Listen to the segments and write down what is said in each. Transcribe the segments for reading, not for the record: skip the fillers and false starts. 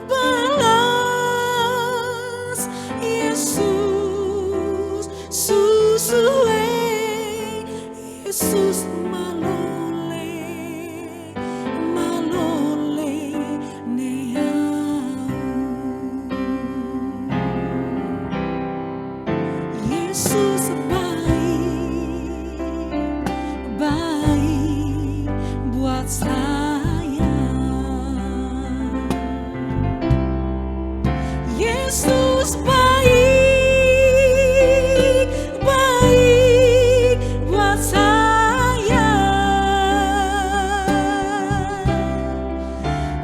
balas Yesus susue Yesus malole neau Yesus baik buat saya. Yesus baik buat saya.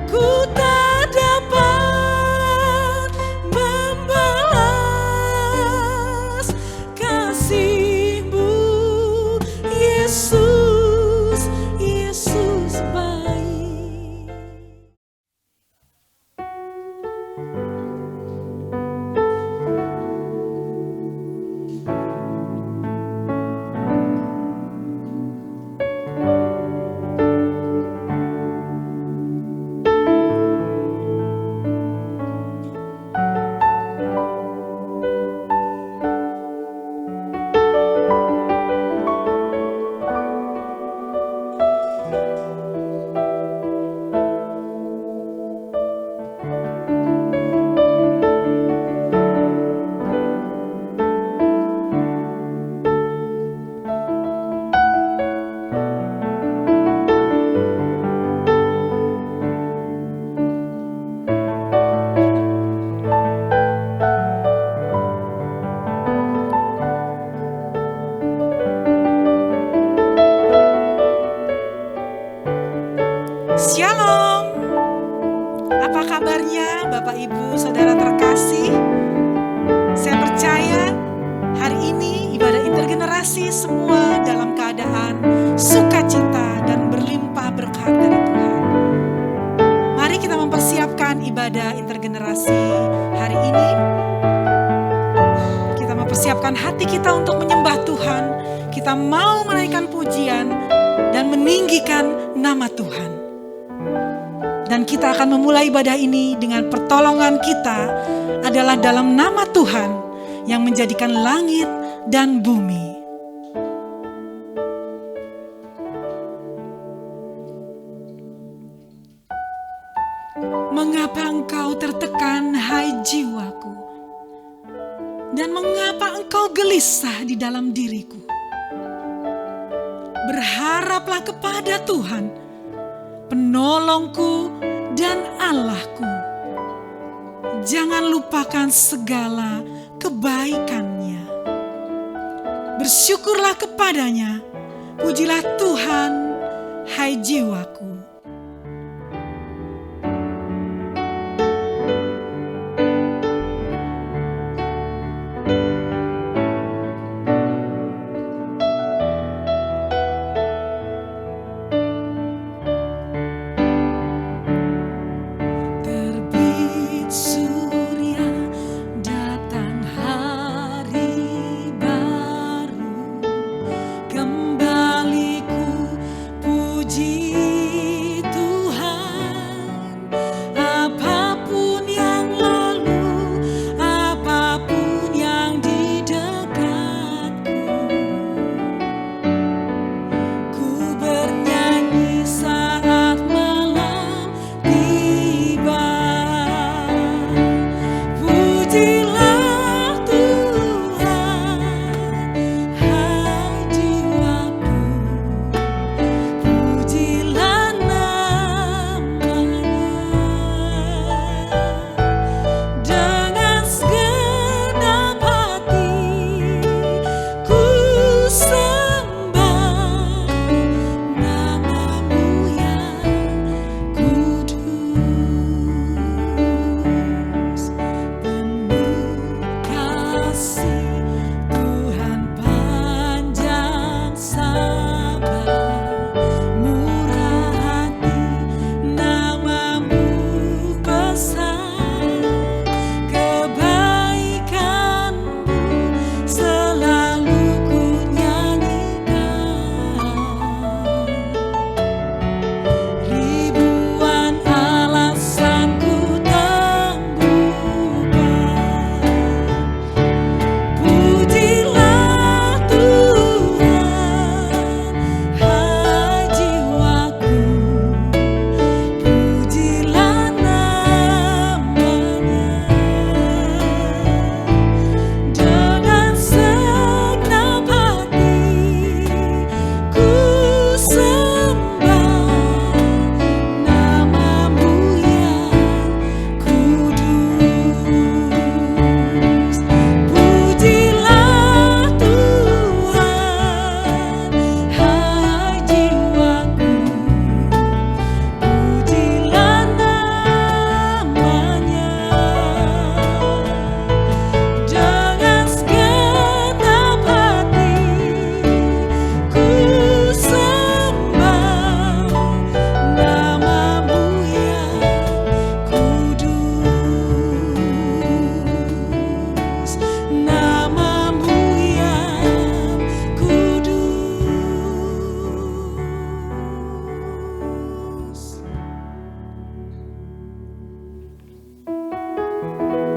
Ku tak dapat membalas kasih-Mu, Yesus baik. Shalom. Apa kabarnya Bapak Ibu Saudara terkasih? Saya percaya hari ini ibadah intergenerasi semua dalam keadaan sukacita dan berlimpah berkat dari Tuhan. Mari kita mempersiapkan ibadah intergenerasi hari ini. Kita mempersiapkan hati kita untuk menyembah Tuhan. Kita mau menaikkan pujian dan meninggikan nama Tuhan. Dan kita akan memulai ibadah ini dengan pertolongan kita adalah dalam nama Tuhan yang menjadikan langit dan bumi. Mengapa engkau tertekan, hai jiwaku? Dan mengapa engkau gelisah di dalam diriku? Berharaplah kepada Tuhan, penolongku dan Allahku. Jangan lupakan segala kebaikannya. Bersyukurlah kepadanya, pujilah Tuhan, hai jiwaku. Kembali ku puji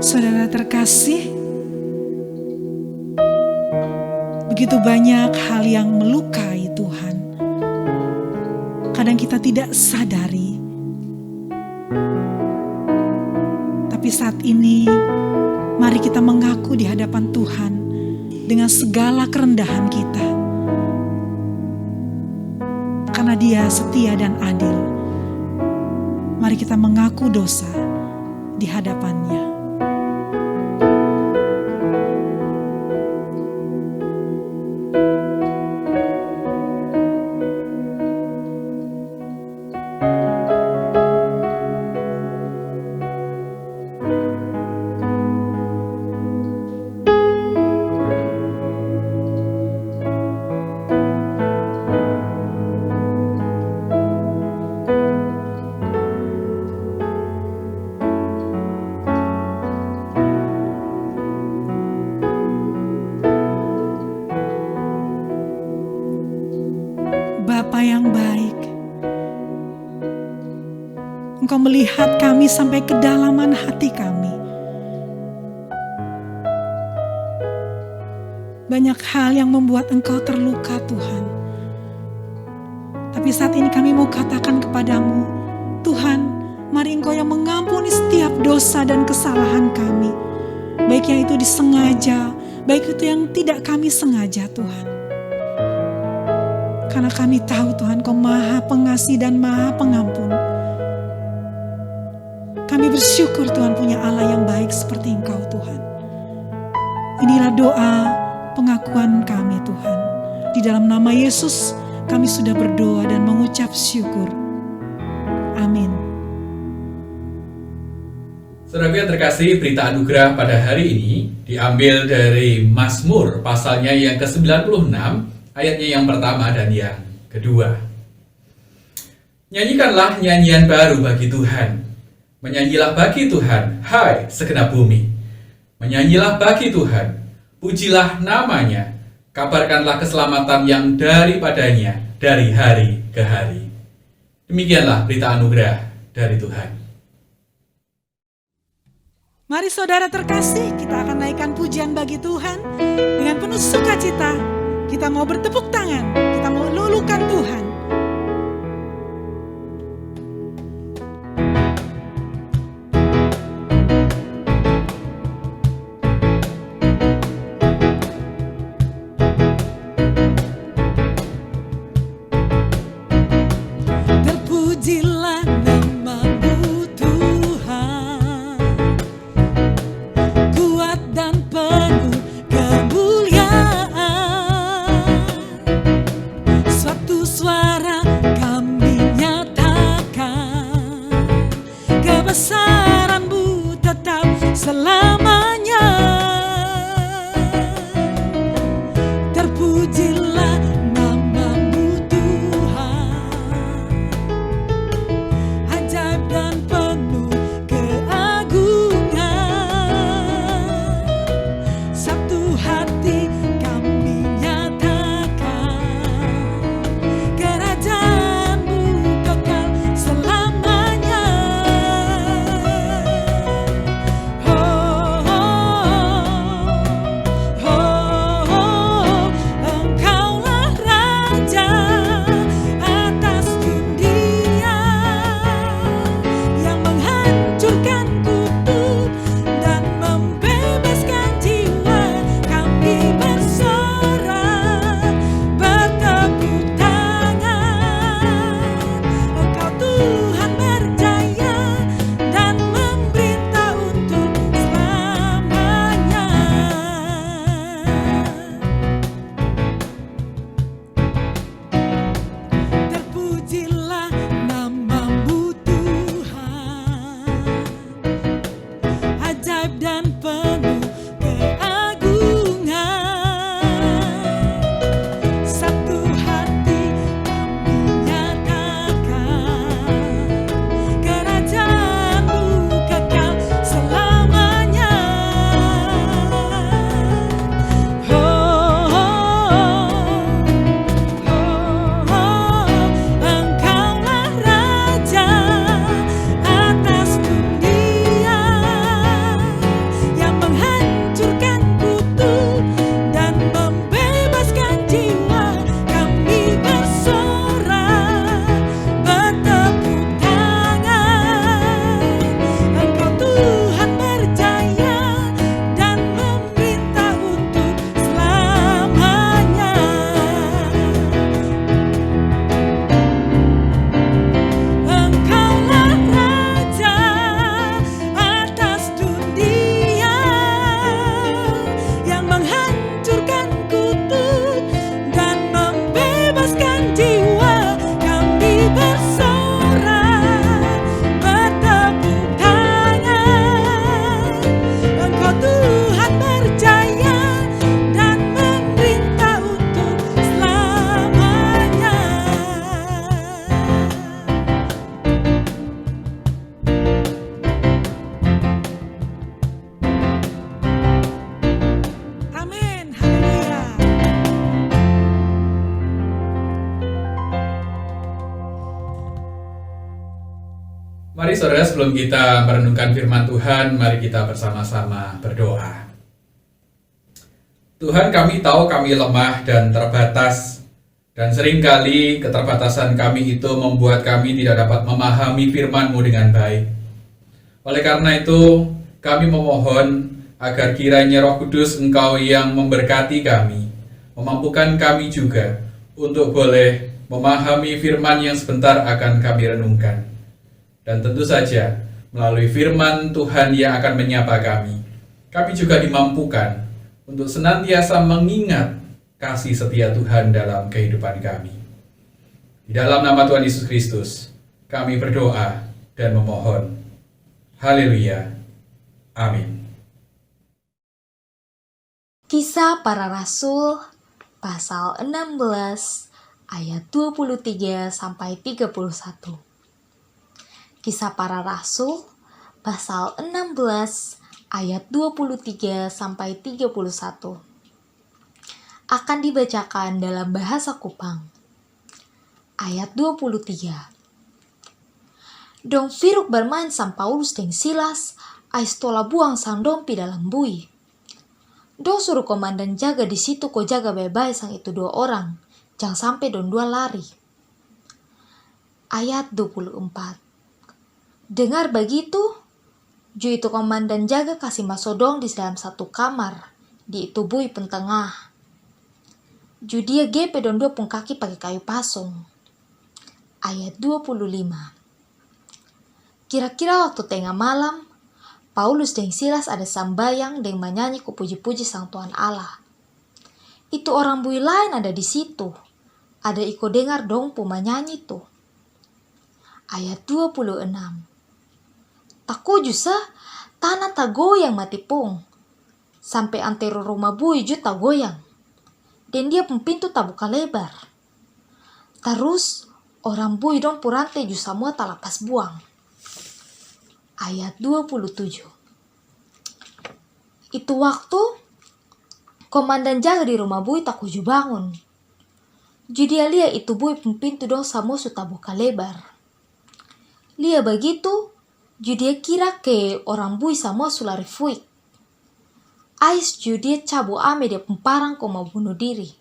Saudara terkasih, begitu banyak hal yang melukai Tuhan. Kadang kita tidak sadari. Tapi saat ini, mari kita mengaku di hadapan Tuhan dengan segala kerendahan kita. Karena Dia setia dan adil. Mari kita mengaku dosa di hadapan-Nya. Bapa yang baik, Engkau melihat kami sampai kedalaman hati kami. Banyak hal yang membuat Engkau terluka, Tuhan. Tapi saat ini kami mau katakan kepadamu, Tuhan, mari Engkau yang mengampuni setiap dosa dan kesalahan kami. Baik yang itu disengaja, baik itu yang tidak kami sengaja, Tuhan. Karena kami tahu Tuhan, Kau Maha Pengasih dan Maha Pengampun. Kami bersyukur Tuhan punya Allah yang baik seperti Engkau, Tuhan. Inilah doa pengakuan kami, Tuhan. Di dalam nama Yesus kami sudah berdoa dan mengucap syukur. Amin. Saudara yang terkasih, berita anugerah pada hari ini diambil dari Mazmur pasalnya yang ke-96, ayatnya yang pertama dan yang kedua. Nyanyikanlah nyanyian baru bagi Tuhan. Menyanyilah bagi Tuhan, hai segenap bumi. Menyanyilah bagi Tuhan, pujilah namanya. Kabarkanlah keselamatan yang daripadanya dari hari ke hari. Demikianlah berita anugerah dari Tuhan. Mari saudara terkasih, kita akan naikkan pujian bagi Tuhan dengan penuh sukacita. Kita mau bertepuk tangan, kita mau lulukan Tuhan. Terpujilah nama-Mu Tuhan, kuat dan penuh kemuliaan. Suatu suara kami nyatakan, kebesaran-Mu tetap selamanya. Terpujilah nama-Mu Tuhan, ajaib dan penuh keagungan. Satu hati kami nyatakan, kerajaan-Mu kekal selamanya. Mari saudara, sebelum kita merenungkan firman Tuhan, mari kita bersama-sama berdoa. Tuhan, kami tahu kami lemah dan terbatas, dan seringkali keterbatasan kami itu membuat kami tidak dapat memahami firman-Mu dengan baik. Oleh karena itu, kami memohon agar kiranya Roh Kudus Engkau yang memberkati kami, memampukan kami juga untuk boleh memahami firman yang sebentar akan kami renungkan. Dan tentu saja, melalui firman Tuhan yang akan menyapa kami juga dimampukan untuk senantiasa mengingat kasih setia Tuhan dalam kehidupan kami. Di dalam nama Tuhan Yesus Kristus, kami berdoa dan memohon. Haleluya. Amin. Kisah Para Rasul pasal 16 ayat 23 sampai 31. Kisah Para Rasul pasal 16 ayat 23 sampai 31 akan dibacakan dalam bahasa Kupang. Ayat 23. Dong firuk bermain sang Paulus dan Silas, ais tola buang sang dompi dalam bui. Dong suruh komandan jaga di situ, ko jaga baik-baik sang itu 2 orang, jangan sampai dong 2 lari. Ayat 24. Dengar begitu, ju itu komandan jaga kasih masuk dong di dalam satu kamar, di itu bui pentengah. Ju dia gepe dong 2 pung kaki pakai kayu pasung. Ayat 25. Kira-kira waktu tengah malam, Paulus dan Silas ada sambayang dan menyanyi ku puji-puji sang Tuhan Allah. Itu orang bui lain ada di situ. Ada iko dengar dong pu menyanyi tuh. Ayat 26. Taku jusa tanah tak goyang mati pung. Sampai antero rumah bui ju tak goyang. Dan dia pun pintu tak buka lebar. Terus orang bui dong purantai ju semua tak lepas buang. Ayat 27. Itu waktu komandan jaga di rumah bui tak kuju bangun. Ju dia lihat itu bui pun pintu dong semua sudah buka lebar. Lihat begitu, ju dia kira ke orang bui semua sulari fuik. Ais ju dia cabu ame dia pemparang ko mau bunuh diri.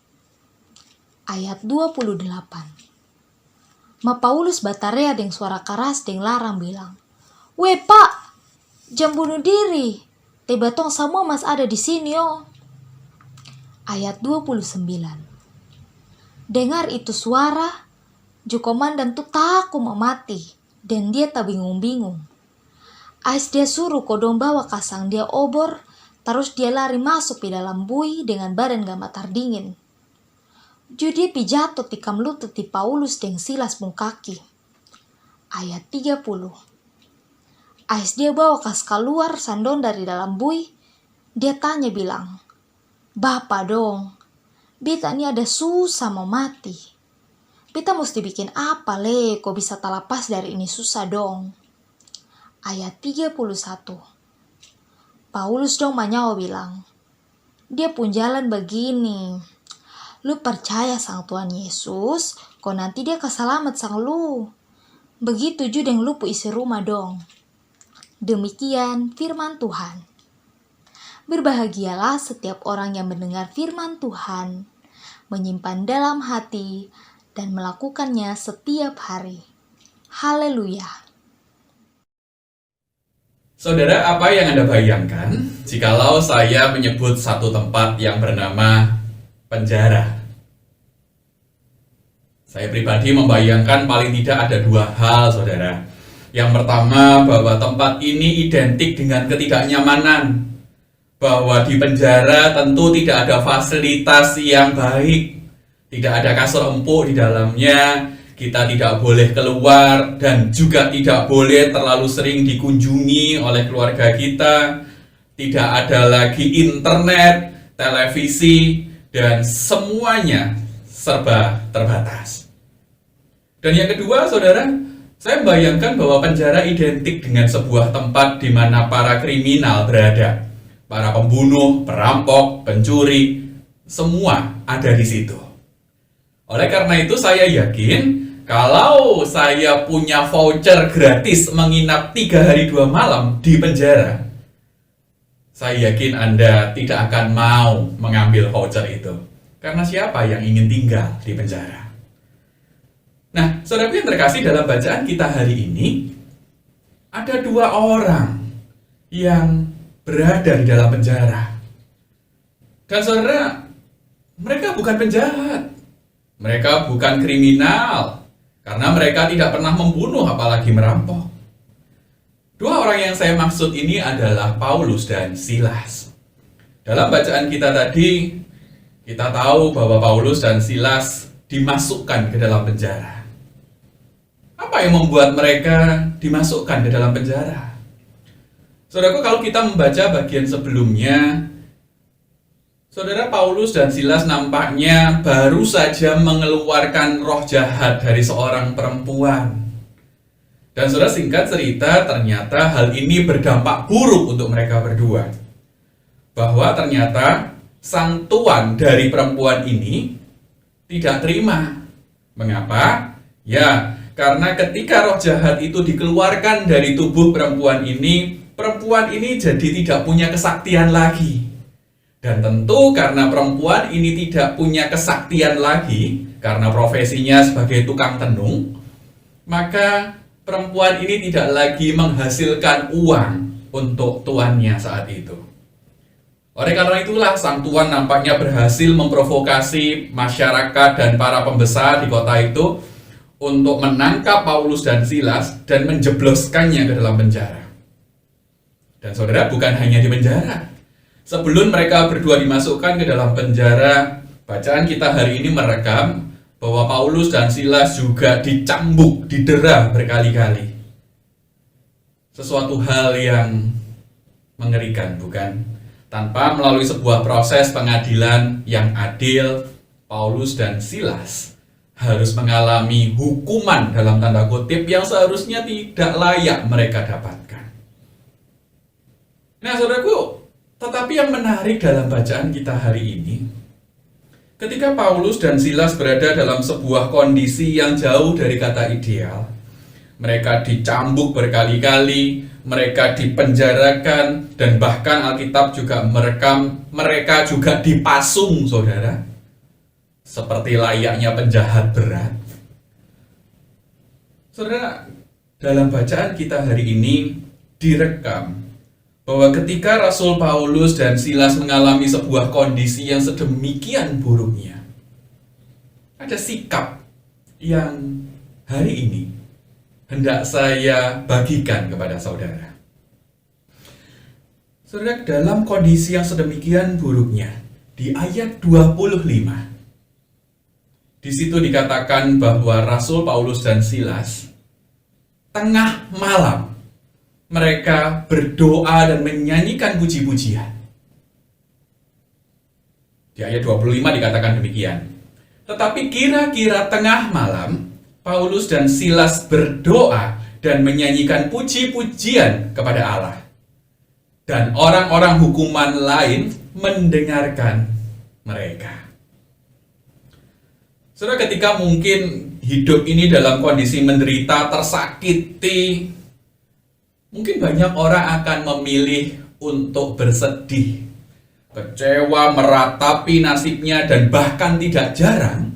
Ayat 28. Ma Paulus batarea dengan suara keras dengan larang bilang, "Weh pak, jangan bunuh diri. Tiba tong semua mas ada di sini oh." Ayat 29. Dengar itu suara, ju komandan tuh takut mau mati. Dan dia tak bingung-bingung. Ais dia suruh kodong bawa kasang dia obor, terus dia lari masuk di dalam bui dengan badan gak matar dingin. Ju dia pijato tikam lutut di Paulus dan Silas pung kaki. Ayat 30. Ais dia bawa kas keluar sandon dari dalam bui, dia tanya bilang, "Bapak dong, beta ini ada susah mau mati. Beta mesti bikin apa le, kok bisa terlepas dari ini susah dong." Ayat 31. Paulus dong manyawa bilang, "Dia pun jalan begini. Lu percaya sang Tuhan Yesus, kok nanti dia kesalamat sang lu. Begitu juga dengan lu pu isi rumah dong." Demikian firman Tuhan. Berbahagialah setiap orang yang mendengar firman Tuhan, menyimpan dalam hati, dan melakukannya setiap hari. Haleluya. Saudara, apa yang Anda bayangkan jikalau saya menyebut satu tempat yang bernama penjara? Saya pribadi membayangkan paling tidak ada 2 hal, saudara. Yang pertama, bahwa tempat ini identik dengan ketidaknyamanan. Bahwa di penjara tentu tidak ada fasilitas yang baik. Tidak ada kasur empuk di dalamnya, kita tidak boleh keluar, dan juga tidak boleh terlalu sering dikunjungi oleh keluarga kita. Tidak ada lagi internet, televisi, dan semuanya serba terbatas. Dan yang kedua, saudara, saya membayangkan bahwa penjara identik dengan sebuah tempat di mana para kriminal berada. Para pembunuh, perampok, pencuri, semua ada di situ. Oleh karena itu saya yakin kalau saya punya voucher gratis menginap 3 hari 2 malam di penjara, saya yakin Anda tidak akan mau mengambil voucher itu. Karena siapa yang ingin tinggal di penjara? Nah, saudaraku yang terkasih, dalam bacaan kita hari ini, ada 2 orang yang berada di dalam penjara. Dan saudara, mereka bukan penjahat. Mereka bukan kriminal. Karena mereka tidak pernah membunuh apalagi merampok. 2 orang yang saya maksud ini adalah Paulus dan Silas. Dalam bacaan kita tadi, kita tahu bahwa Paulus dan Silas dimasukkan ke dalam penjara. Apa yang membuat mereka dimasukkan ke dalam penjara? Saudaraku, kalau kita membaca bagian sebelumnya, saudara, Paulus dan Silas nampaknya baru saja mengeluarkan roh jahat dari seorang perempuan. Dan saudara, singkat cerita, ternyata hal ini berdampak buruk untuk mereka berdua. Bahwa ternyata sang tuan dari perempuan ini tidak terima. Mengapa? Ya, karena ketika roh jahat itu dikeluarkan dari tubuh perempuan ini jadi tidak punya kesaktian lagi. Dan tentu karena perempuan ini tidak punya kesaktian lagi, karena profesinya sebagai tukang tenung, maka perempuan ini tidak lagi menghasilkan uang untuk tuannya saat itu. Oleh karena itulah sang tuan nampaknya berhasil memprovokasi masyarakat dan para pembesar di kota itu untuk menangkap Paulus dan Silas dan menjebloskannya ke dalam penjara. Dan saudara, bukan hanya di penjara. Sebelum mereka berdua dimasukkan ke dalam penjara, bacaan kita hari ini merekam bahwa Paulus dan Silas juga dicambuk, didera berkali-kali. Sesuatu hal yang mengerikan, bukan? Tanpa melalui sebuah proses pengadilan yang adil, Paulus dan Silas harus mengalami hukuman dalam tanda kutip yang seharusnya tidak layak mereka dapatkan. Nah, saudaraku, tetapi yang menarik dalam bacaan kita hari ini, ketika Paulus dan Silas berada dalam sebuah kondisi yang jauh dari kata ideal, mereka dicambuk berkali-kali, mereka dipenjarakan, dan bahkan Alkitab juga merekam mereka juga dipasung, saudara, seperti layaknya penjahat berat. Saudara, dalam bacaan kita hari ini direkam bahwa ketika Rasul Paulus dan Silas mengalami sebuah kondisi yang sedemikian buruknya, ada sikap yang hari ini hendak saya bagikan kepada saudara. Saudara, dalam kondisi yang sedemikian buruknya, di ayat 25, di situ dikatakan bahwa Rasul Paulus dan Silas tengah malam mereka berdoa dan menyanyikan puji-pujian. Di ayat 25 dikatakan demikian. Tetapi kira-kira tengah malam, Paulus dan Silas berdoa dan menyanyikan puji-pujian kepada Allah. Dan orang-orang hukuman lain mendengarkan mereka. Saudara, ketika mungkin hidup ini dalam kondisi menderita, tersakiti, mungkin banyak orang akan memilih untuk bersedih, kecewa, meratapi nasibnya, dan bahkan tidak jarang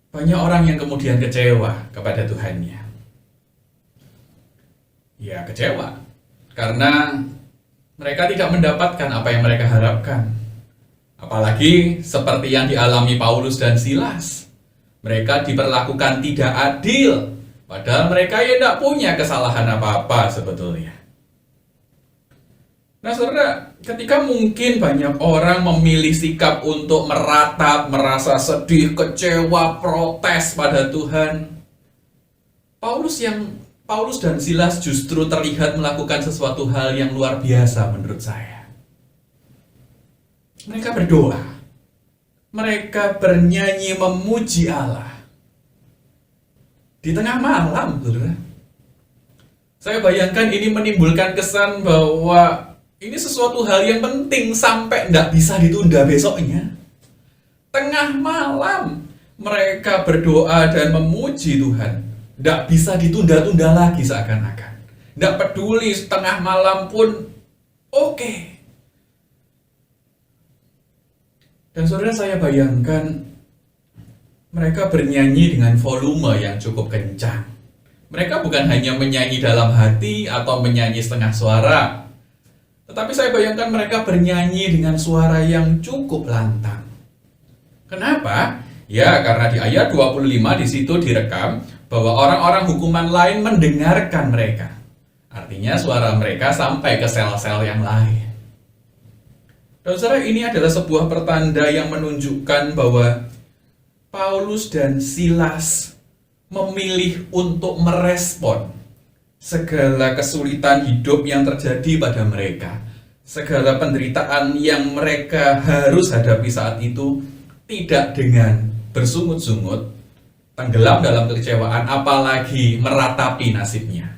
banyak orang yang kemudian kecewa kepada Tuhannya. Ya, kecewa karena mereka tidak mendapatkan apa yang mereka harapkan. Apalagi seperti yang dialami Paulus dan Silas. Mereka diperlakukan tidak adil, padahal mereka ya tidak punya kesalahan apa-apa sebetulnya. Nah, saudara, ketika mungkin banyak orang memilih sikap untuk meratap, merasa sedih, kecewa, protes pada Tuhan, Paulus dan Silas justru terlihat melakukan sesuatu hal yang luar biasa menurut saya. Mereka berdoa, mereka bernyanyi memuji Allah di tengah malam, saudara. Saya bayangkan ini menimbulkan kesan bahwa ini sesuatu hal yang penting sampai tidak bisa ditunda besoknya. Tengah malam Mereka berdoa dan memuji Tuhan. Tidak bisa ditunda-tunda lagi seakan-akan. Tidak peduli setengah malam pun oke. Dan saudara, saya bayangkan mereka bernyanyi dengan volume yang cukup kencang. Mereka bukan hanya menyanyi dalam hati atau menyanyi setengah suara. Tetapi saya bayangkan mereka bernyanyi dengan suara yang cukup lantang. Kenapa? Ya, karena di ayat 25 di situ direkam bahwa orang-orang hukuman lain mendengarkan mereka. Artinya suara mereka sampai ke sel-sel yang lain. Dan saudara, ini adalah sebuah pertanda yang menunjukkan bahwa Paulus dan Silas memilih untuk merespon segala kesulitan hidup yang terjadi pada mereka. Segala penderitaan yang mereka harus hadapi saat itu tidak dengan bersungut-sungut, tenggelam dalam kekecewaan, apalagi meratapi nasibnya.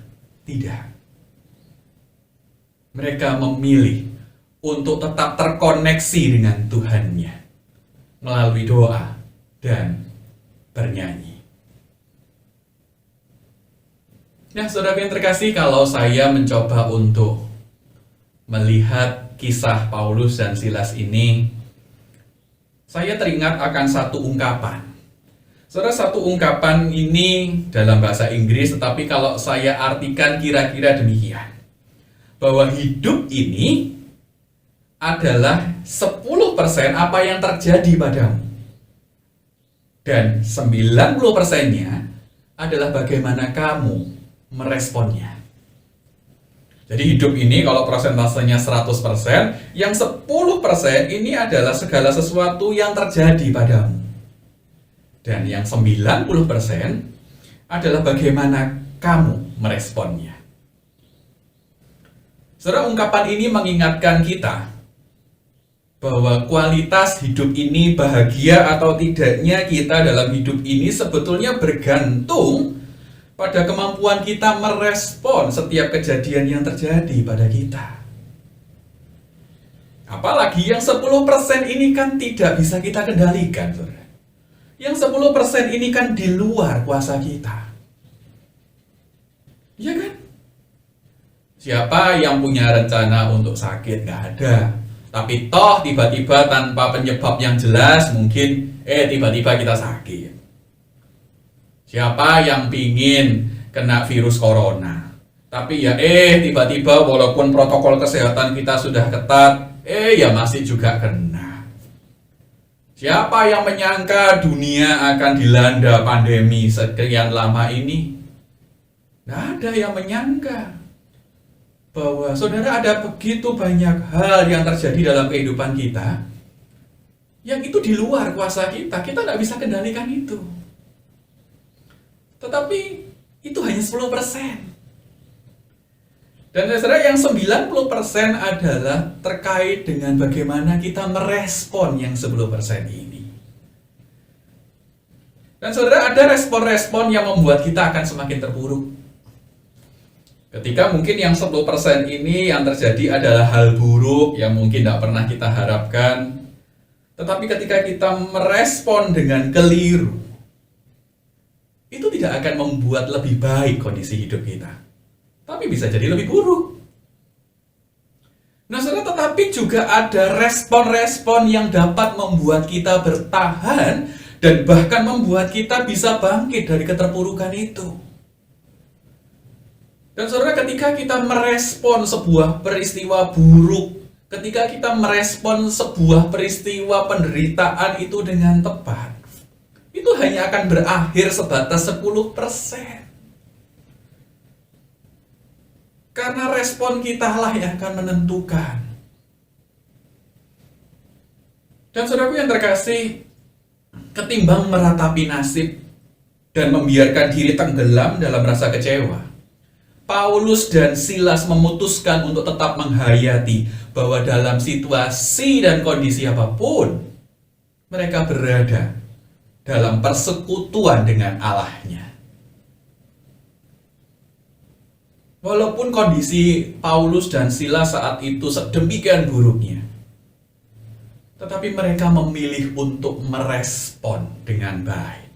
Tidak. Mereka memilih untuk tetap terkoneksi dengan Tuhannya melalui doa dan bernyanyi. Nah, saudara yang terkasih, kalau saya mencoba untuk melihat kisah Paulus dan Silas ini, saya teringat akan satu ungkapan. Saudara, satu ungkapan ini dalam bahasa Inggris, tetapi kalau saya artikan kira-kira demikian. Bahwa hidup ini adalah 10% apa yang terjadi padamu. Dan 90%-nya adalah bagaimana kamu meresponnya. Jadi hidup ini kalau persentasenya 100%, yang 10% ini adalah segala sesuatu yang terjadi padamu. Dan yang 90% adalah bagaimana kamu meresponnya. Saudara, ungkapan ini mengingatkan kita bahwa kualitas hidup ini, bahagia atau tidaknya kita dalam hidup ini sebetulnya bergantung pada kemampuan kita merespon setiap kejadian yang terjadi pada kita. Apalagi yang 10% ini kan tidak bisa kita kendalikan, saudara. Yang 10% ini kan di luar kuasa kita. Iya kan? Siapa yang punya rencana untuk sakit? Nggak ada. Tapi toh tiba-tiba tanpa penyebab yang jelas mungkin tiba-tiba kita sakit. Siapa yang pingin kena virus corona? Tapi ya tiba-tiba walaupun protokol kesehatan kita sudah ketat, ya masih juga kena. Siapa yang menyangka dunia akan dilanda pandemi sekian lama ini? Nggak ada yang menyangka bahwa saudara ada begitu banyak hal yang terjadi dalam kehidupan kita yang itu di luar kuasa kita. Kita nggak bisa kendalikan itu. Tetapi itu hanya 10%. Dan saudara, yang 90% adalah terkait dengan bagaimana kita merespon yang 10% ini. Dan saudara, ada respon-respon yang membuat kita akan semakin terpuruk. Ketika mungkin yang 10% ini yang terjadi adalah hal buruk yang mungkin tidak pernah kita harapkan. Tetapi ketika kita merespon dengan keliru, itu tidak akan membuat lebih baik kondisi hidup kita, tapi bisa jadi lebih buruk. Nah saudara, tetapi juga ada respon-respon yang dapat membuat kita bertahan dan bahkan membuat kita bisa bangkit dari keterpurukan itu. Dan saudara, ketika kita merespon sebuah peristiwa buruk, ketika kita merespon sebuah peristiwa penderitaan itu dengan tepat, itu hanya akan berakhir sebatas 10%. Karena respon kita lah yang akan menentukan. Dan saudaraku yang terkasih, ketimbang meratapi nasib dan membiarkan diri tenggelam dalam rasa kecewa, Paulus dan Silas memutuskan untuk tetap menghayati bahwa dalam situasi dan kondisi apapun, mereka berada dalam persekutuan dengan Allahnya. Walaupun kondisi Paulus dan Silas saat itu sedemikian buruknya, tetapi mereka memilih untuk merespon dengan baik.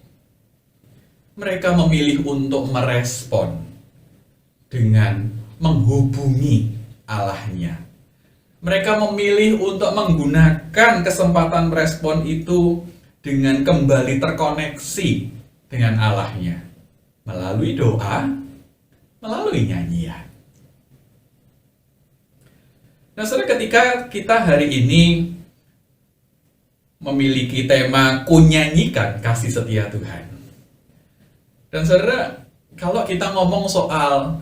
Mereka memilih untuk merespon dengan menghubungi Allahnya. Mereka memilih untuk menggunakan kesempatan merespon itu dengan kembali terkoneksi dengan Allahnya melalui doa, melalui nyanyian. Nah, saudara, ketika kita hari ini memiliki tema kunyanyikan kasih setia Tuhan. Dan saudara, kalau kita ngomong soal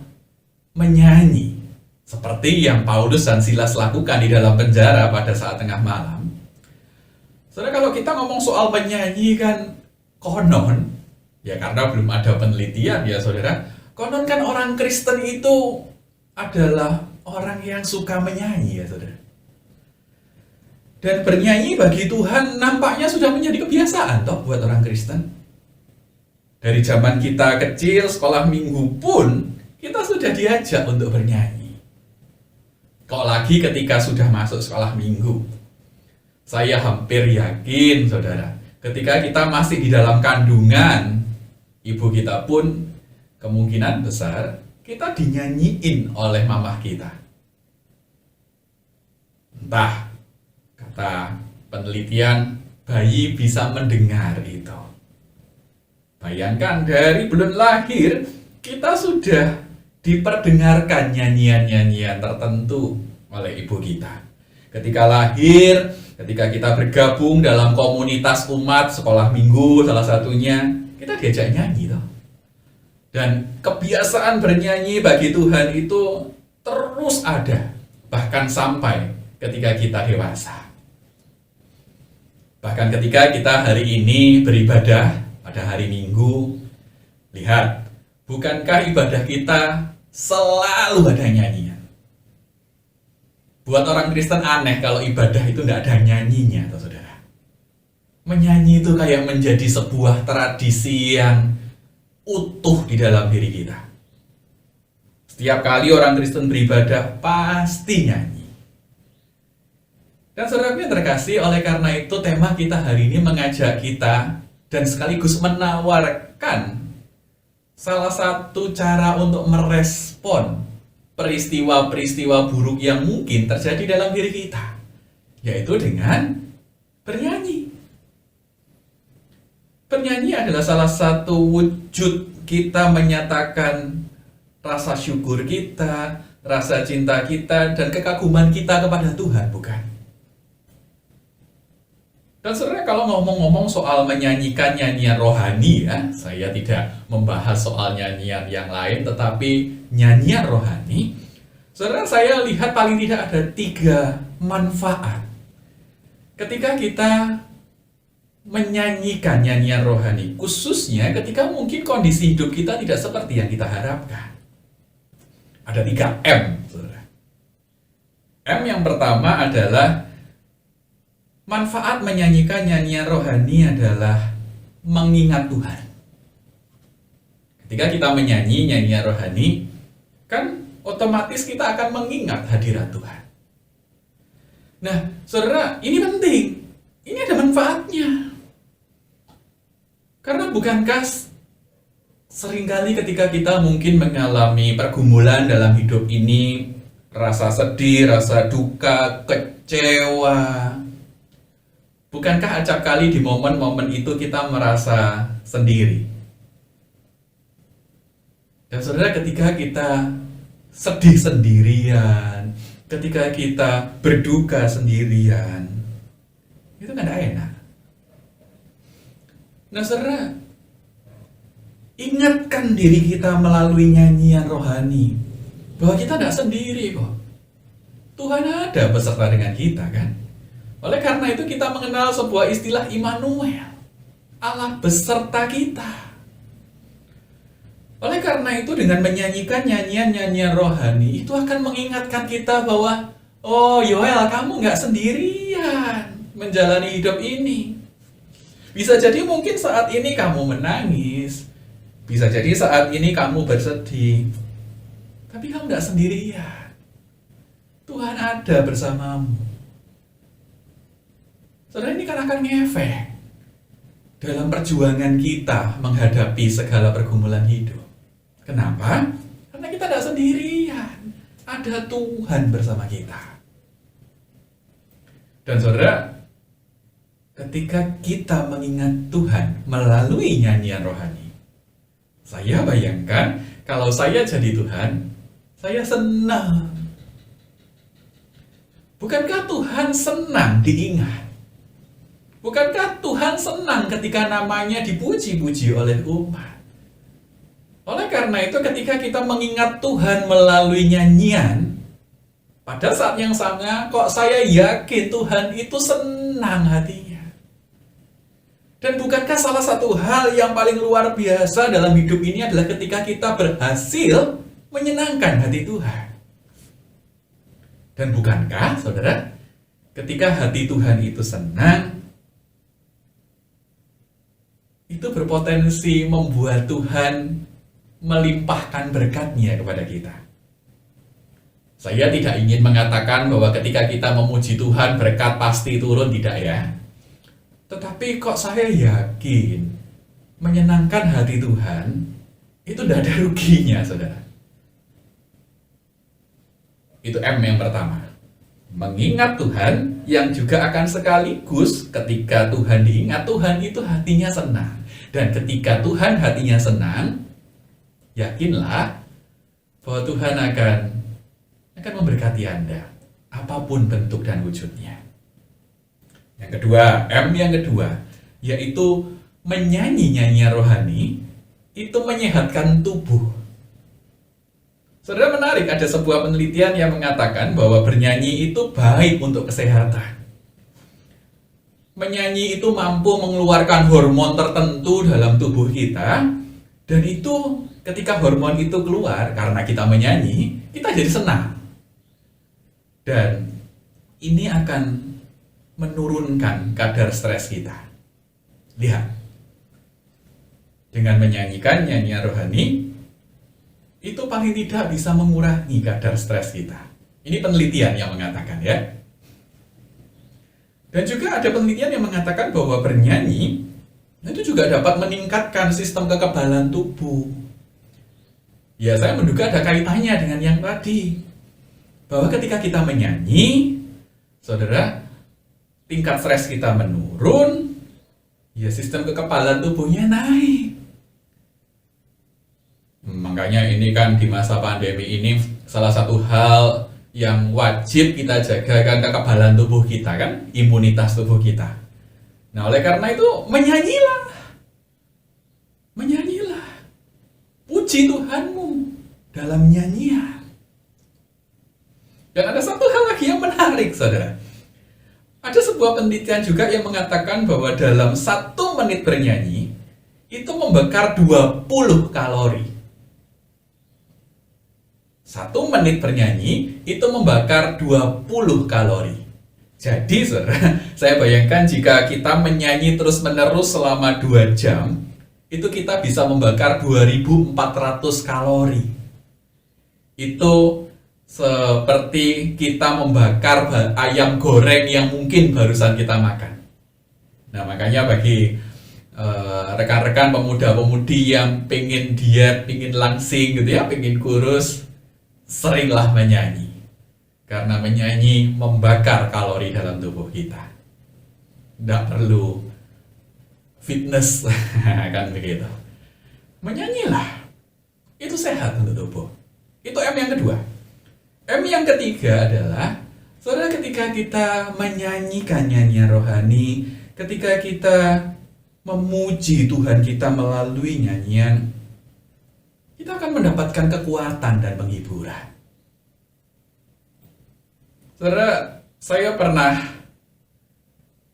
menyanyi, seperti yang Paulus dan Silas lakukan di dalam penjara pada saat tengah malam, saudara, kalau kita ngomong soal menyanyi kan konon, ya karena belum ada penelitian ya saudara, konon kan orang Kristen itu adalah orang yang suka menyanyi ya saudara. Dan bernyanyi bagi Tuhan nampaknya sudah menjadi kebiasaan toh buat orang Kristen. Dari zaman kita kecil, sekolah minggu pun kita sudah diajak untuk bernyanyi. Kok lagi ketika sudah masuk sekolah minggu. Saya hampir yakin saudara, ketika kita masih di dalam kandungan, ibu kita pun kemungkinan besar kita dinyanyiin oleh mamah kita. Entah, kata penelitian, bayi bisa mendengar itu. Bayangkan dari belum lahir, kita sudah diperdengarkan nyanyian-nyanyian tertentu oleh ibu kita. Ketika lahir, ketika kita bergabung dalam komunitas umat, sekolah minggu salah satunya, kita diajak nyanyi toh. Dan kebiasaan bernyanyi bagi Tuhan itu terus ada, bahkan sampai ketika kita dewasa. Bahkan ketika kita hari ini beribadah pada hari Minggu, lihat, bukankah ibadah kita selalu ada nyanyian? Buat orang Kristen aneh kalau ibadah itu nggak ada nyanyinya, toh saudara. Menyanyi itu kayak menjadi sebuah tradisi yang utuh di dalam diri kita. Setiap kali orang Kristen beribadah pasti nyanyi. Dan saudara yang terkasih, oleh karena itu tema kita hari ini mengajak kita dan sekaligus menawarkan salah satu cara untuk merespon peristiwa-peristiwa buruk yang mungkin terjadi dalam diri kita, yaitu dengan bernyanyi. Bernyanyi adalah salah satu wujud kita menyatakan rasa syukur kita, rasa cinta kita, dan kekaguman kita kepada Tuhan, bukan? Dan sebenarnya kalau ngomong-ngomong soal menyanyikan nyanyian rohani ya, saya tidak membahas soal nyanyian yang lain, tetapi nyanyian rohani, saudara, saya lihat paling tidak ada 3 manfaat ketika kita menyanyikan nyanyian rohani, khususnya ketika mungkin kondisi hidup kita tidak seperti yang kita harapkan. Ada 3 M, saudara. M yang pertama adalah manfaat menyanyikan nyanyian rohani adalah mengingat Tuhan. Ketika kita menyanyi nyanyian rohani, kan otomatis kita akan mengingat hadirat Tuhan. Nah, saudara, ini penting. Ini ada manfaatnya. Karena bukankah seringkali ketika kita mungkin mengalami pergumulan dalam hidup ini, rasa sedih, rasa duka, kecewa, bukankah acap kali di momen-momen itu kita merasa sendiri? Dan saudara, ketika kita sedih sendirian, ketika kita berduka sendirian, itu kan tidak enak. Nah saudara, ingatkan diri kita melalui nyanyian rohani bahwa kita tidak sendiri kok. Tuhan ada beserta dengan kita kan. Oleh karena itu kita mengenal sebuah istilah Immanuel, Allah beserta kita. Oleh karena itu dengan menyanyikan nyanyian-nyanyian rohani itu akan mengingatkan kita bahwa oh Yoel, kamu nggak sendirian menjalani hidup ini. Bisa jadi mungkin saat ini kamu menangis, bisa jadi saat ini kamu bersedih, tapi kamu nggak sendirian. Tuhan ada bersamamu. Saudara, ini kan akan ngefek dalam perjuangan kita menghadapi segala pergumulan hidup. Kenapa? Karena kita tidak sendirian. Ada Tuhan bersama kita. Dan saudara, ketika kita mengingat Tuhan melalui nyanyian rohani, saya bayangkan kalau saya jadi Tuhan, saya senang. Bukankah Tuhan senang diingat? Bukankah Tuhan senang ketika namanya dipuji-puji oleh umat? Oleh karena itu ketika kita mengingat Tuhan melalui nyanyian, pada saat yang sama kok saya yakin Tuhan itu senang hatinya. Dan bukankah salah satu hal yang paling luar biasa dalam hidup ini adalah ketika kita berhasil menyenangkan hati Tuhan. Dan bukankah saudara, ketika hati Tuhan itu senang, itu berpotensi membuat Tuhan melimpahkan berkat-Nya kepada kita. Saya tidak ingin mengatakan bahwa ketika kita memuji Tuhan berkat pasti turun, tidak ya. Tetapi kok saya yakin menyenangkan hati Tuhan itu tidak ada ruginya, saudara. Itu M yang pertama. Mengingat Tuhan yang juga akan sekaligus ketika Tuhan diingat, Tuhan itu hatinya senang. Dan ketika Tuhan hatinya senang, yakinlah bahwa Tuhan akan memberkati Anda, apapun bentuk dan wujudnya. Yang kedua, M yang kedua, yaitu menyanyi nyanyian rohani, itu menyehatkan tubuh. Saudara, menarik, ada sebuah penelitian yang mengatakan bahwa bernyanyi itu baik untuk kesehatan. Menyanyi itu mampu mengeluarkan hormon tertentu dalam tubuh kita, dan itu ketika hormon itu keluar karena kita menyanyi, kita jadi senang. Dan ini akan menurunkan kadar stres kita. Lihat, dengan menyanyikan nyanyian rohani, itu paling tidak bisa mengurangi kadar stres kita. Ini penelitian yang mengatakan ya. Dan juga ada penelitian yang mengatakan bahwa bernyanyi itu juga dapat meningkatkan sistem kekebalan tubuh. Ya, saya menduga ada kaitannya dengan yang tadi. Bahwa ketika kita menyanyi, saudara, tingkat stres kita menurun, ya sistem kekebalan tubuhnya naik. Makanya ini kan di masa pandemi ini salah satu hal yang wajib kita jaga kan kekebalan tubuh kita kan, imunitas tubuh kita. Nah, oleh karena itu menyanyilah. Menyanyilah. Puji Tuhanmu dalam nyanyian. Dan ada satu hal lagi yang menarik, saudara. Ada sebuah penelitian juga yang mengatakan bahwa dalam 1 menit bernyanyi, itu membakar 20 kalori. 1 menit bernyanyi, itu membakar 20 kalori. Jadi, saudara, saya bayangkan jika kita menyanyi terus-menerus selama 2 jam, itu kita bisa membakar 2400 kalori. Itu seperti kita membakar ayam goreng yang mungkin barusan kita makan. Nah, makanya bagi rekan-rekan pemuda-pemudi yang pengen diet, pengen langsing gitu ya, pengen kurus, seringlah menyanyi. Karena menyanyi membakar kalori dalam tubuh kita. Tidak perlu fitness, kan begitu. Menyanyilah, itu sehat untuk tubuh. Itu M yang kedua. M yang ketiga adalah, saudara, ketika kita menyanyikan nyanyian rohani, ketika kita memuji Tuhan kita melalui nyanyian, kita akan mendapatkan kekuatan dan penghiburan. Saudara, saya pernah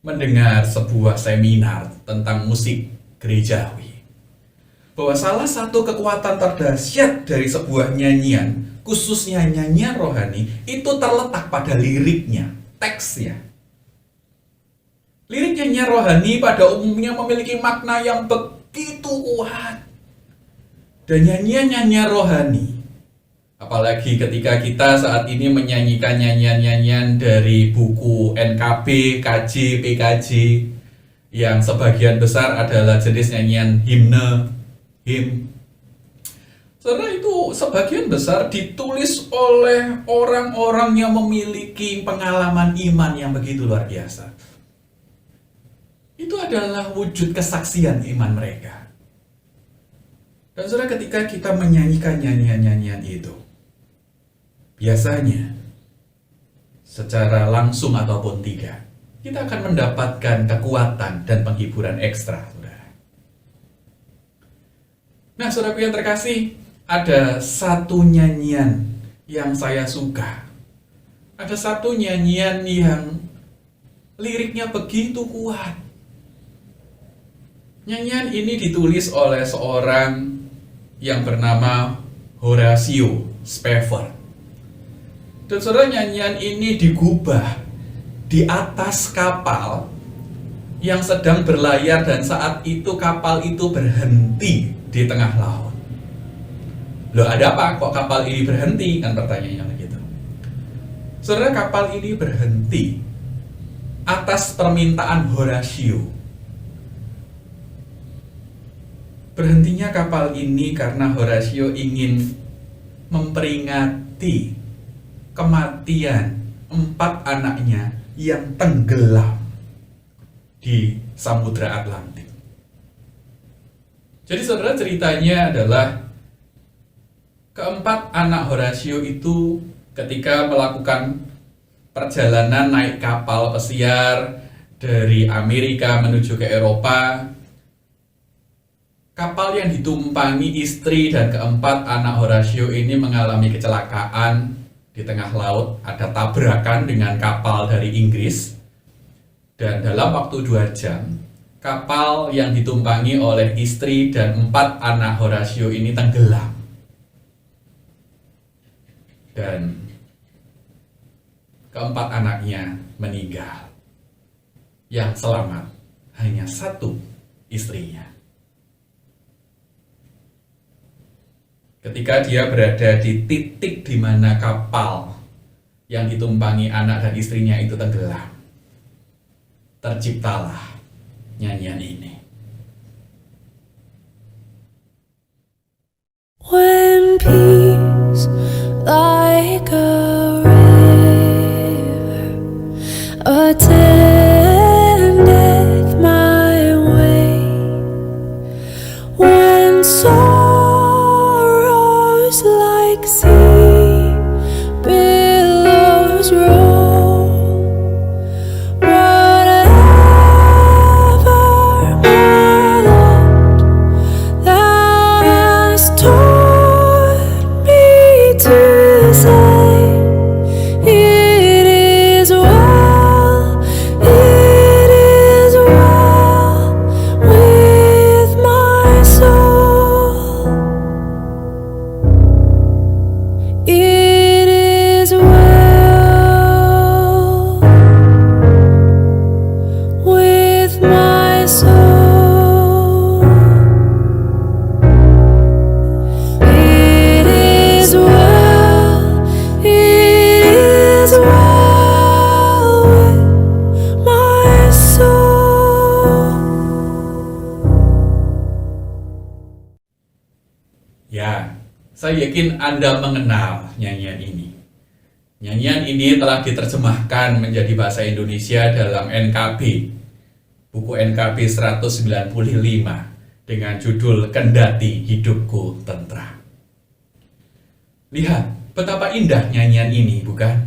mendengar sebuah seminar tentang musik gerejawi, bahwa salah satu kekuatan terdahsyat dari sebuah nyanyian, khususnya nyanyian rohani, itu terletak pada liriknya, teksnya. Lirik nyanyian rohani pada umumnya memiliki makna yang begitu kuat. Dan nyanyian-nyanyian rohani Apalagi ketika kita saat ini menyanyikan nyanyian-nyanyian dari buku NKB, KJ, PKJ, yang sebagian besar adalah jenis nyanyian him. Saudara, itu sebagian besar ditulis oleh orang-orang yang memiliki pengalaman iman yang begitu luar biasa. Itu adalah wujud kesaksian iman mereka. Dan saudara, ketika kita menyanyikan nyanyian-nyanyian itu, biasanya secara langsung ataupun tidak, kita akan mendapatkan kekuatan dan penghiburan ekstra, saudara. Nah, saudaraku yang terkasih, ada satu nyanyian yang saya suka. Ada satu nyanyian yang liriknya begitu kuat. Nyanyian ini ditulis oleh seorang yang bernama Horatio Spafford. Dan saudara, nyanyian ini digubah di atas kapal yang sedang berlayar dan saat itu kapal itu berhenti di tengah laut. Loh, ada apa kok kapal ini berhenti? Kan pertanyaannya begitu. Saudara, kapal ini berhenti atas permintaan Horatio. Berhentinya kapal ini karena Horatio ingin memperingati kematian 4 anaknya yang tenggelam di Samudra Atlantik. Jadi saudara, ceritanya adalah keempat anak Horatio itu ketika melakukan perjalanan naik kapal pesiar dari Amerika menuju ke Eropa, kapal yang ditumpangi istri dan keempat anak Horatio ini mengalami kecelakaan di tengah laut. Ada tabrakan dengan kapal dari Inggris, dan dalam waktu 2 jam kapal yang ditumpangi oleh istri dan 4 anak Horatio ini tenggelam. Dan keempat anaknya meninggal. Yang selamat hanya 1 istrinya. Ketika dia berada di titik di mana kapal yang ditumpangi anak dan istrinya itu tenggelam, terciptalah nyanyian ini. When peace like a river attendeth my way, when sorrows like sea billows roll, whatever my Lord thou hast taught me to say, it is well with my soul. It is well with my soul. It is well with my soul. Ya, saya yakin Anda mengenal nyanyian ini. Nyanyian ini telah diterjemahkan menjadi bahasa Indonesia dalam NKB, buku NKB 195 dengan judul Kendati Hidupku Tentram. Lihat betapa indah nyanyian ini, bukan?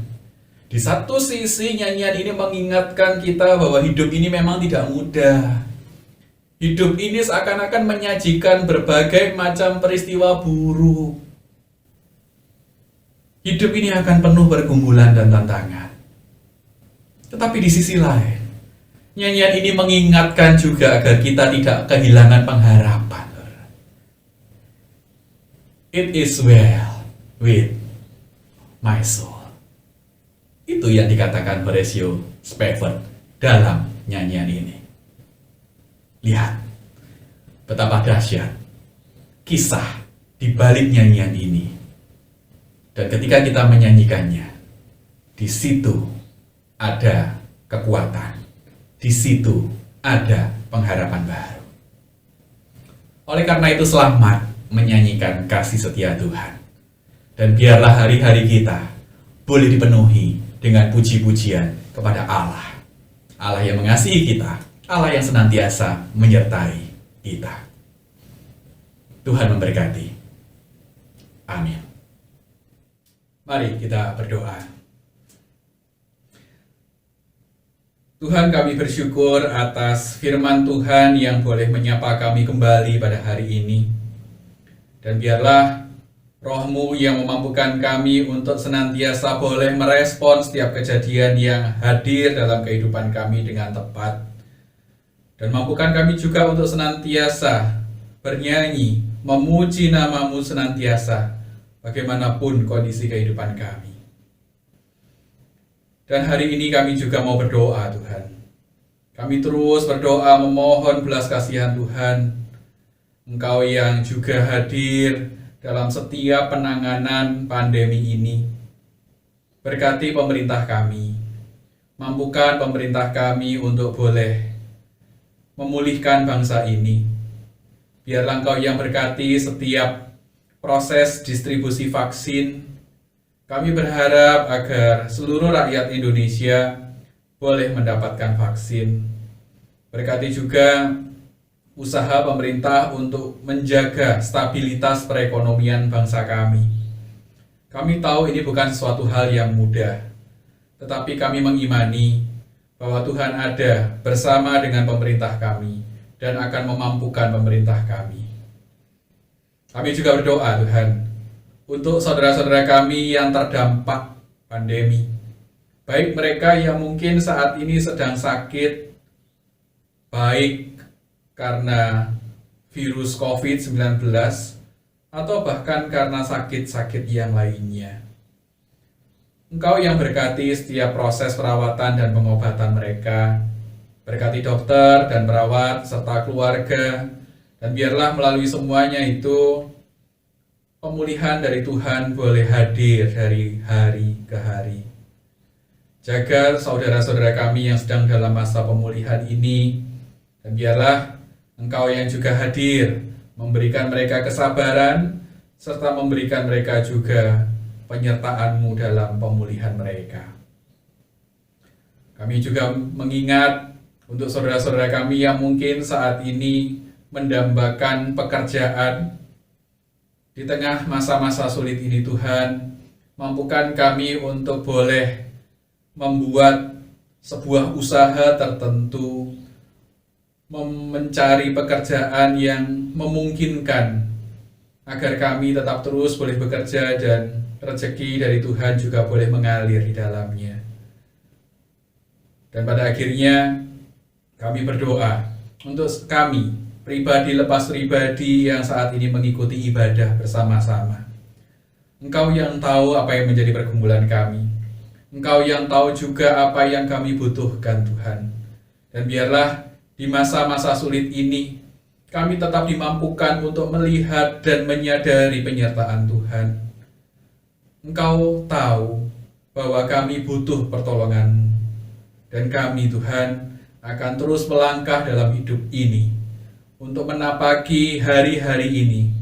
Di satu sisi nyanyian ini mengingatkan kita bahwa hidup ini memang tidak mudah. Hidup ini seakan-akan menyajikan berbagai macam peristiwa buruk. Hidup ini akan penuh pergumulan dan tantangan. Tetapi di sisi lain, nyanyian ini mengingatkan juga agar kita tidak kehilangan pengharapan. It is well with my soul. Itu yang dikatakan Horatio Spafford dalam nyanyian ini. Lihat betapa dahsyat kisah di balik nyanyian ini. Dan ketika kita menyanyikannya, di situ ada kekuatan, di situ ada pengharapan baru. Oleh karena itu, selamat menyanyikan kasih setia Tuhan. Dan biarlah hari-hari kita boleh dipenuhi dengan puji-pujian kepada Allah. Allah yang mengasihi kita, Allah yang senantiasa menyertai kita. Tuhan memberkati. Amin. Mari kita berdoa. Tuhan, kami bersyukur atas firman Tuhan yang boleh menyapa kami kembali pada hari ini. Dan biarlah Roh-Mu yang memampukan kami untuk senantiasa boleh merespon setiap kejadian yang hadir dalam kehidupan kami dengan tepat. Dan mampukan kami juga untuk senantiasa bernyanyi, memuji nama-Mu senantiasa, bagaimanapun kondisi kehidupan kami. Dan hari ini kami juga mau berdoa, Tuhan. Kami terus berdoa memohon belas kasihan Tuhan. Engkau yang juga hadir dalam setiap penanganan pandemi ini. Berkati pemerintah kami. Mampukan pemerintah kami untuk boleh memulihkan bangsa ini. Biarlah Engkau yang berkati setiap proses distribusi vaksin. Kami berharap agar seluruh rakyat Indonesia boleh mendapatkan vaksin. Berkati juga usaha pemerintah untuk menjaga stabilitas perekonomian bangsa kami. Kami tahu ini bukan sesuatu hal yang mudah, tetapi kami mengimani bahwa Tuhan ada bersama dengan pemerintah kami dan akan memampukan pemerintah kami. Kami juga berdoa, Tuhan, untuk saudara-saudara kami yang terdampak pandemi, baik mereka yang mungkin saat ini sedang sakit, baik karena virus COVID-19 atau bahkan karena sakit-sakit yang lainnya. Engkau yang berkati setiap proses perawatan dan pengobatan mereka, berkati dokter dan perawat serta keluarga, dan biarlah melalui semuanya itu pemulihan dari Tuhan boleh hadir dari hari ke hari. Jaga saudara-saudara kami yang sedang dalam masa pemulihan ini, dan biarlah Engkau yang juga hadir, memberikan mereka kesabaran, serta memberikan mereka juga penyertaan-Mu dalam pemulihan mereka. Kami juga mengingat untuk saudara-saudara kami yang mungkin saat ini mendambakan pekerjaan. Di tengah masa-masa sulit ini, Tuhan, mampukan kami untuk boleh membuat sebuah usaha tertentu, mencari pekerjaan yang memungkinkan agar kami tetap terus boleh bekerja dan rezeki dari Tuhan juga boleh mengalir di dalamnya. Dan pada akhirnya kami berdoa untuk kami pribadi lepas pribadi yang saat ini mengikuti ibadah bersama-sama. Engkau yang tahu apa yang menjadi pergumulan kami. Engkau yang tahu juga apa yang kami butuhkan, Tuhan. Dan biarlah di masa-masa sulit ini, kami tetap dimampukan untuk melihat dan menyadari penyertaan Tuhan. Engkau tahu bahwa kami butuh pertolongan-Mu. Dan kami, Tuhan, akan terus melangkah dalam hidup ini untuk menapaki hari-hari ini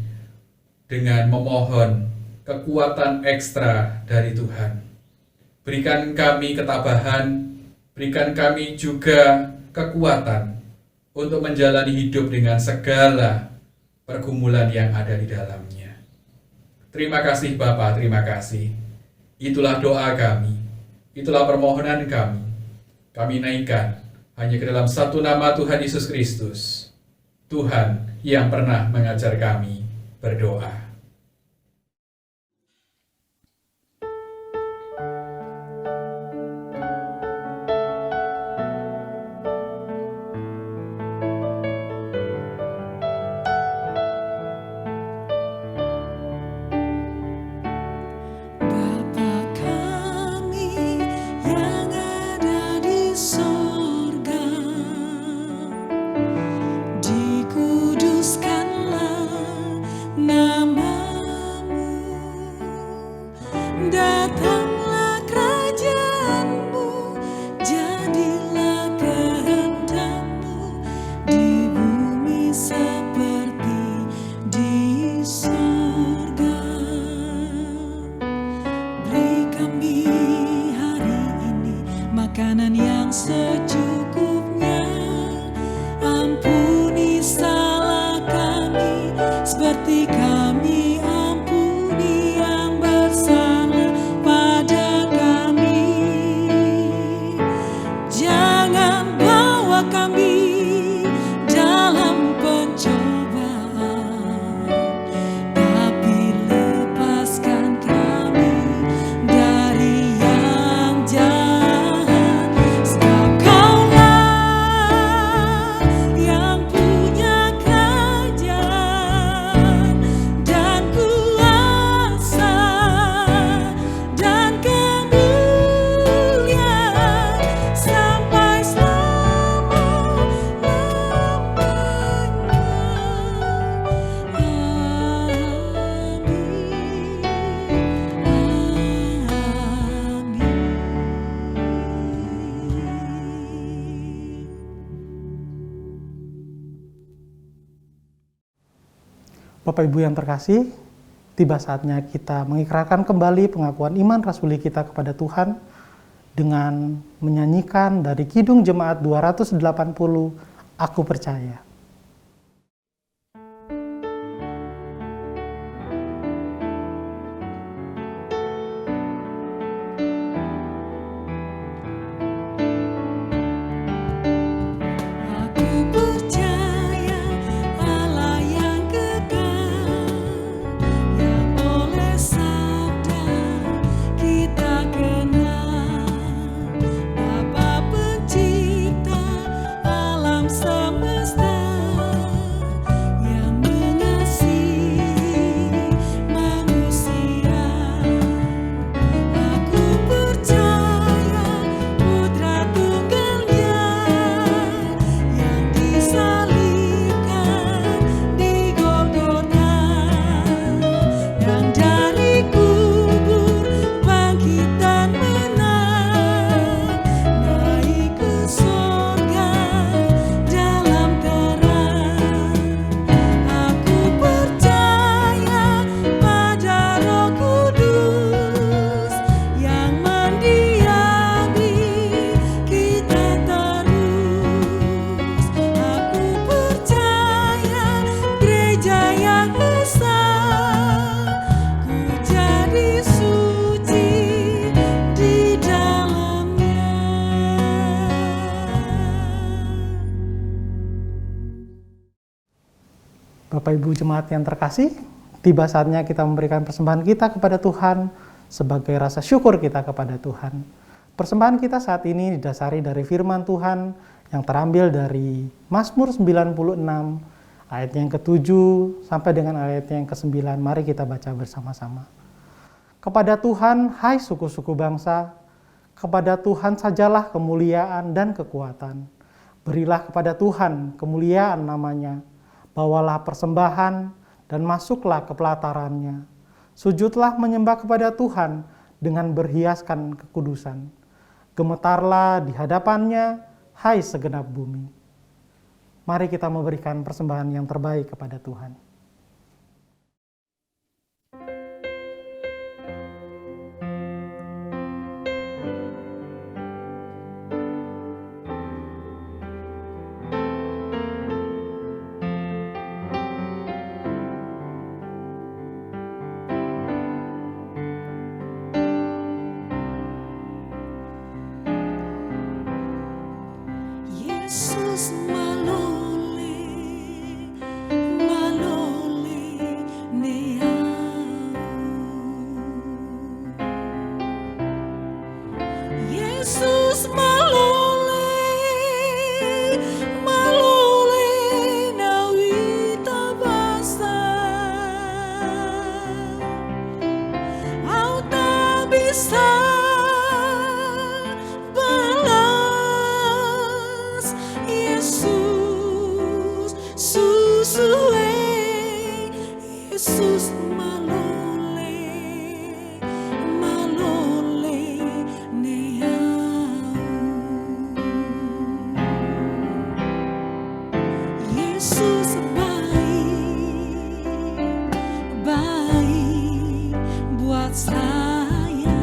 dengan memohon kekuatan ekstra dari Tuhan. Berikan kami ketabahan, berikan kami juga kekuatan untuk menjalani hidup dengan segala pergumulan yang ada di dalamnya. Terima kasih Bapa, terima kasih. Itulah doa kami, itulah permohonan kami. Kami naikkan hanya ke dalam satu nama Tuhan Yesus Kristus, Tuhan yang pernah mengajar kami berdoa. Bapa kami yang ada di sorga, dikuduskanlah nama Bapak Ibu yang terkasih, tiba saatnya kita mengikrarkan kembali pengakuan iman rasuli kita kepada Tuhan dengan menyanyikan dari Kidung Jemaat 280, Aku Percaya. Aku percaya Allah yang kekal, yang oleh sabda kita kenal, Bapa pencipta alam semesta, yang mengasihi manusia. Aku percaya Putra Tunggalnya yang disalibkan di Golgota, dan dari kubur bangkit dan menang, naik ke surga dalam terang. Aku percaya pada Roh Kudus yang mendiami kita terus. Aku percaya gereja yang besar, ku jadi suci di dalamnya. Bapak Ibu jemaat yang terkasih, tiba saatnya kita memberikan persembahan kita kepada Tuhan sebagai rasa syukur kita kepada Tuhan. Persembahan kita saat ini didasari dari firman Tuhan yang terambil dari Mazmur 96 ayat yang ke-7 sampai dengan ayat yang ke-9. Mari kita baca bersama-sama. Kepada Tuhan, hai suku-suku bangsa, kepada Tuhan sajalah kemuliaan dan kekuatan. Berilah kepada Tuhan kemuliaan namanya. Bawalah persembahan dan masuklah ke pelatarannya. Sujudlah menyembah kepada Tuhan dengan berhiaskan kekudusan. Gemetarlah di hadapannya, hai segenap bumi. Mari kita memberikan persembahan yang terbaik kepada Tuhan. Yesus malole, malole neau. Yesus malole, malole nawi tabasa. Au tak bisa balas Yesus, susue Yesus malole, malole neau. Yesus baik, baik buat saya.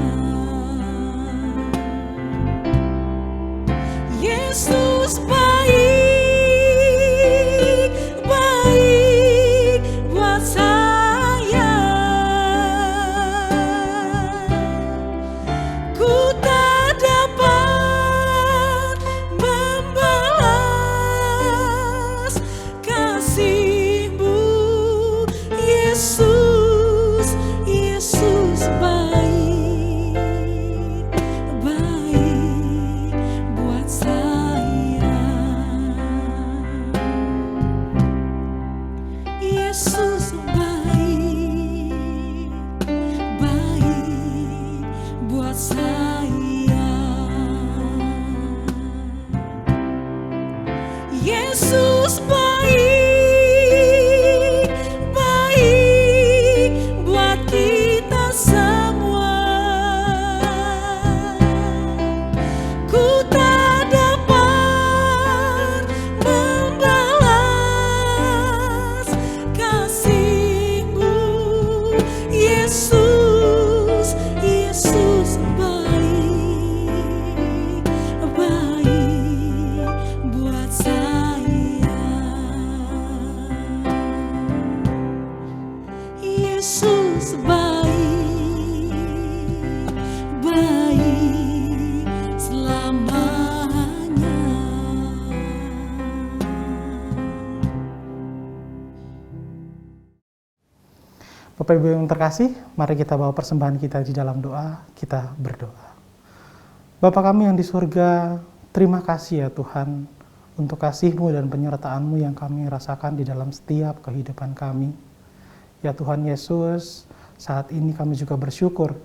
Yesus baik selamanya. Bapak Ibu yang terkasih, mari kita bawa persembahan kita di dalam doa, kita berdoa. Bapa kami yang di surga, terima kasih ya Tuhan untuk kasih-Mu dan penyertaan-Mu yang kami rasakan di dalam setiap kehidupan kami. Ya Tuhan Yesus, saat ini kami juga bersyukur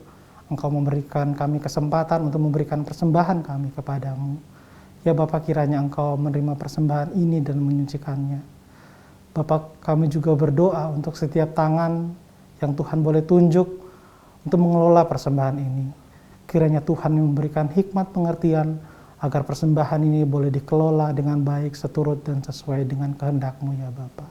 Engkau memberikan kami kesempatan untuk memberikan persembahan kami kepadamu. Ya Bapak, kiranya Engkau menerima persembahan ini dan menyucikannya. Bapak, kami juga berdoa untuk setiap tangan yang Tuhan boleh tunjuk untuk mengelola persembahan ini. Kiranya Tuhan memberikan hikmat pengertian agar persembahan ini boleh dikelola dengan baik, seturut dan sesuai dengan kehendak-Mu ya Bapa.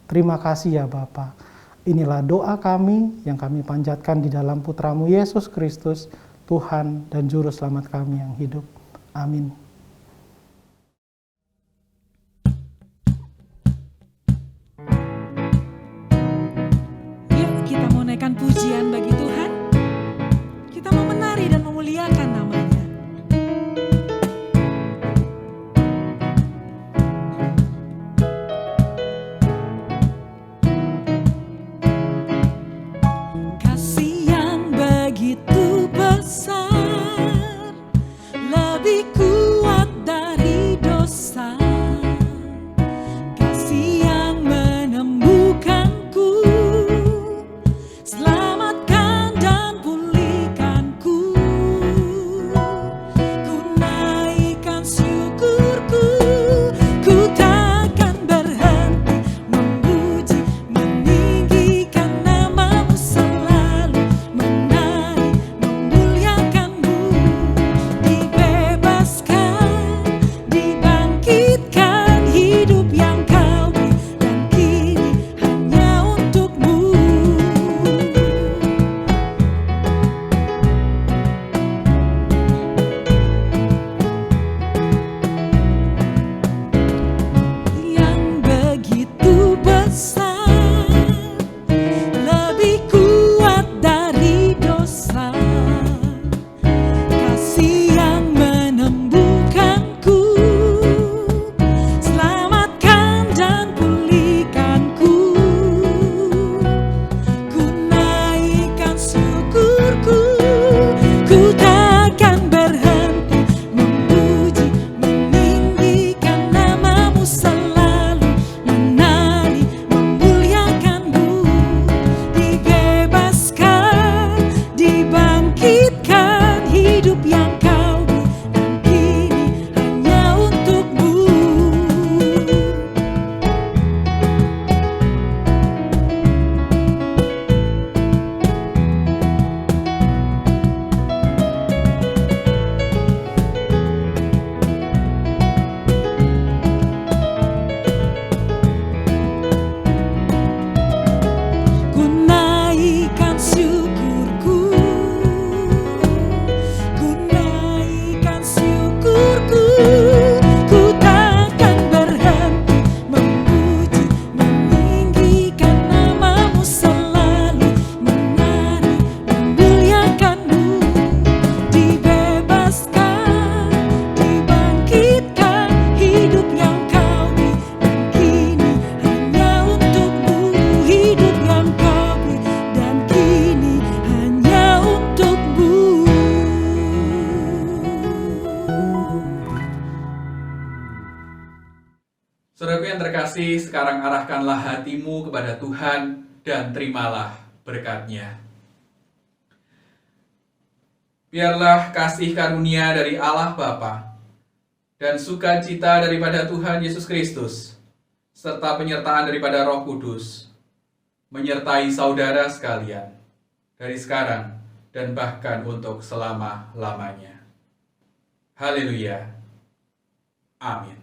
Terima kasih ya Bapa. Inilah doa kami yang kami panjatkan di dalam Putra-Mu Yesus Kristus, Tuhan dan Juru Selamat kami yang hidup. Amin. Yuk kita mau naikkan pujian bagi Tuhan. Kita mau menari dan memuliakan nama-Nya. Kasih yang begitu besar, lebih kuat dari dosa. Kasih yang menembuhkanku, selamatkan dan pulihkanku. Ku naikkan syukurku, ku takkan berhenti memuji, meninggikan nama-Mu selalu, menari, memuliakan-Mu. Dibebaskan, dibangkitkan, hidup yang Kau beri, dan kini hanya untuk-Mu. Yang begitu besar, lebih kuat dari dosa. Kasih yang menembuhkanku, selamatkan dan pulihkanku. Ku naikkan syukurku, ku takkan berhenti memuji, meninggikan nama-Mu selalu, menari, memuliakan-Mu. Dibebaskan, dibangkitkan, hidup yang Kau beri, dan kini hanya untuk-Mu. Ku naikkan syukurku, ku naikkan syukurku, ku takkan berhenti memuji, meninggikan nama-Mu selalu, menari, memuliakan-Mu. Dibebaskan, dibangkitkan, hidup yang Kau beri, dan kini hanya untuk-Mu. Hidup yang Kau beri, dan kini hanya untuk-Mu. Saudaraku yang terkasih, sekarang arahkanlah hatimu kepada Tuhan dan terimalah berkat-Nya. Biarlah kasih karunia dari Allah Bapa dan sukacita daripada Tuhan Yesus Kristus, serta penyertaan daripada Roh Kudus, menyertai saudara sekalian, dari sekarang dan bahkan untuk selama-lamanya. Haleluya. Amin.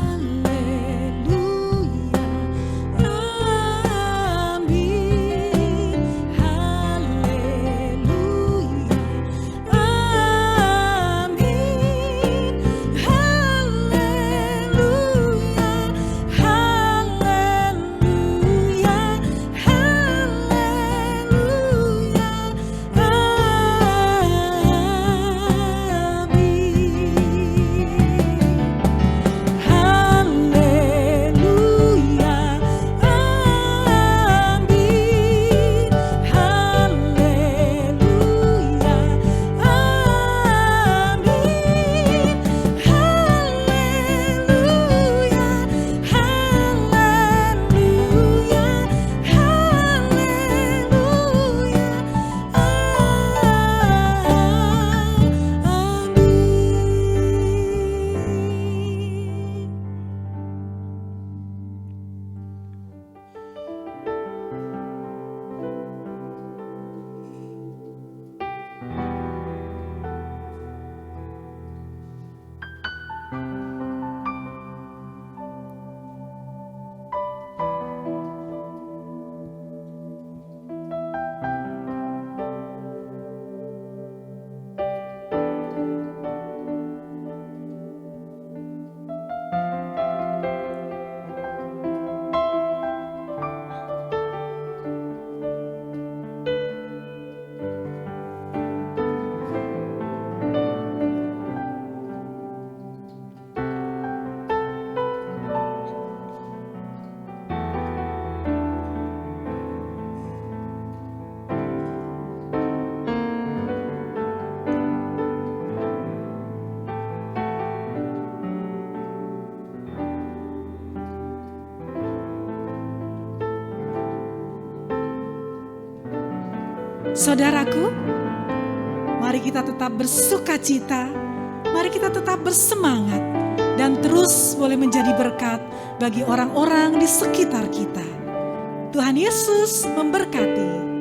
Haleluya, amin. Haleluya, Saudaraku, mari kita tetap bersuka cita, mari kita tetap bersemangat, dan terus boleh menjadi berkat bagi orang-orang di sekitar kita. Tuhan Yesus memberkati.